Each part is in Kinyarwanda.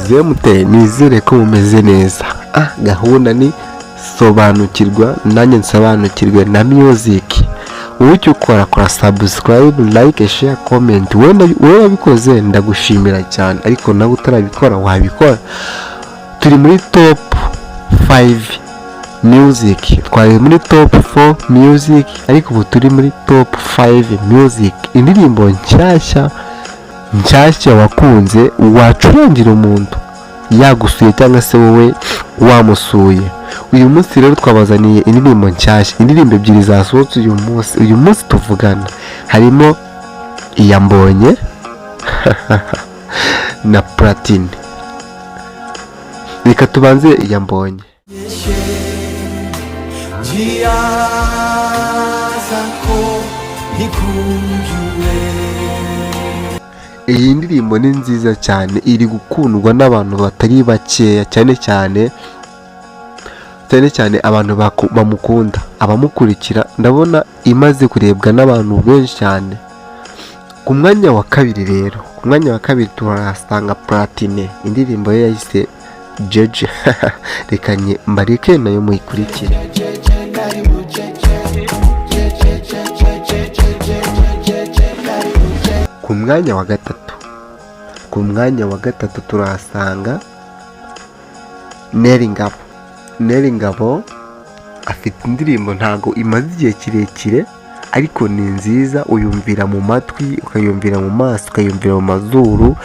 Zemute nizere ko mumeze neza. Gahunda ni sobanukirwa nanjye nsobanukirwe na music. Wowe icyo ukora kora subscribe, like, share, comment. Wowe wabikoze ndagushimira cyane, ariko nawe utarabikora wabikora. Turi muri top 5 music, twari muri top 4 music, ariko ubu turi muri top 5 music. Indirimbo nshyashya wakunze wacurangira umuntu yagusuye cyangwa se wowe wamusuye. Uyu munsi rero twabazaniye indirimbo nshyashya, indirimbo ebyiri zasohotse uyu munsi tuvugana. Harimo iyambonye na Platini. Reka tubanze iyambonye. Iyi ndirimbo ni nziza cyane, iri gukundwa n'abantu batari bakeya, cyane cyane abantu bamukunda, abamukurikira. Ndabona imaze kurebwa n'abantu benshi cyane. Ku mwanya wa kabiri turasanga Platini, indirimbo ye yahise Jeje. Reka mbareke nayo muyikurikire. Ku mwanya wa gatatu turasanga Neri Ngabo. Afite indirimbo ntago imaze igihe kirekire, ariko ni nziza. Uyumvira mu matwi, ukayumvira mu maso, ukayumvira mu mazuru.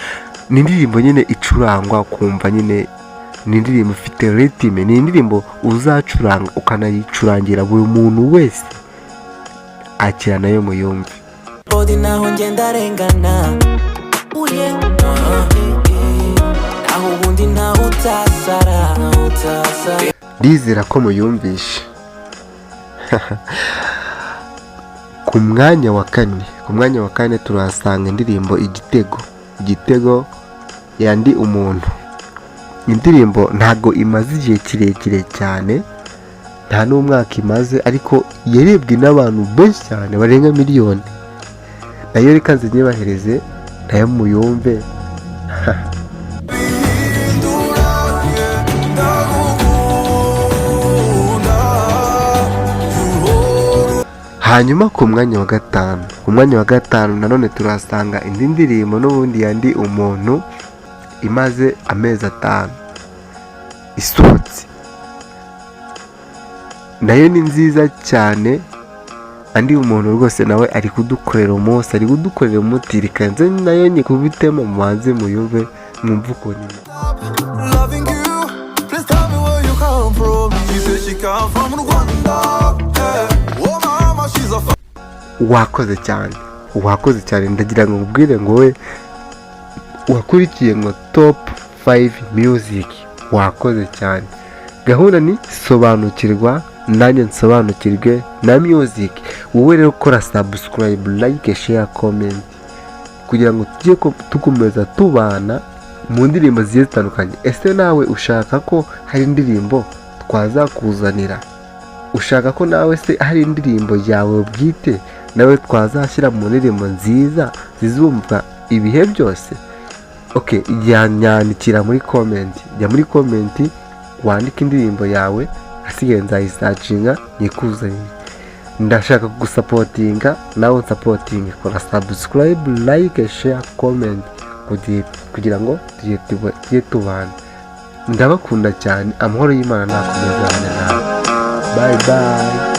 Ni indirimbo nyine icurangwa kumva nyine ni indirimbo ifite ritime. Ni indirimbo uzacuranga ukanayicurangira buri muntu wese akira nayo muyumve. Bodi naho ngenda rengana uriye aho ubundi naho utasara. Ndizera ko muyumvishe. Ku mwanya wa kane turasanga indirimbo Igitego yandi umuntu. Indirimbo ntago imaze igihe kirekire cyane, nta n'umwaka imaze, ariko yarebwe n'abantu benshi cyane barenga miliyoni. Nayo reka nzibahereze nayo muyumve. Hanyuma ku mwanya wa gatanu nanone turasanga indi ndirimbo n'ubundi yandi umuntu, imaze amezi 5 isohotse. Nayo ni nziza cyane. Andi umuntu rwose nawe ari kudukorera umunsi, ari kudukorera umuti. Reka nze nayo nyikubitemo mubanze muyumve mwumve ukuntu. Wakoze cyane. Ndagira ngo ubwire ngo we wakurikiye ngo top 5 music, wakoze cyane. Gahunda ni sobanukirwa nanjye nsobanukirwe na music. Wowe rero kora subscribe, like, share, comment, kugira ngo tujye tukomeza tubana mu ndirimbo zigiye zitandukanye. Ese nawe ushaka ko hari indirimbo twazakuzanira? Ushaka ko nawe se hari indirimbo yawe bwite nawe twazashyira mu ndirimbo nziza zizumva ibihe byose? Okay, nyandikira muri comment. Jya muri comment wandika indirimbo yawe, asigaye nzayisacinga nyikuzanire. Ndashaka kugusapotinga, nawe unsapotinge. Kora subscribe, like, share, comment kugira ngo tujye tubana. Ndabakunda cyane. Amahoro y'Imana nakomezane nawe. Bye bye.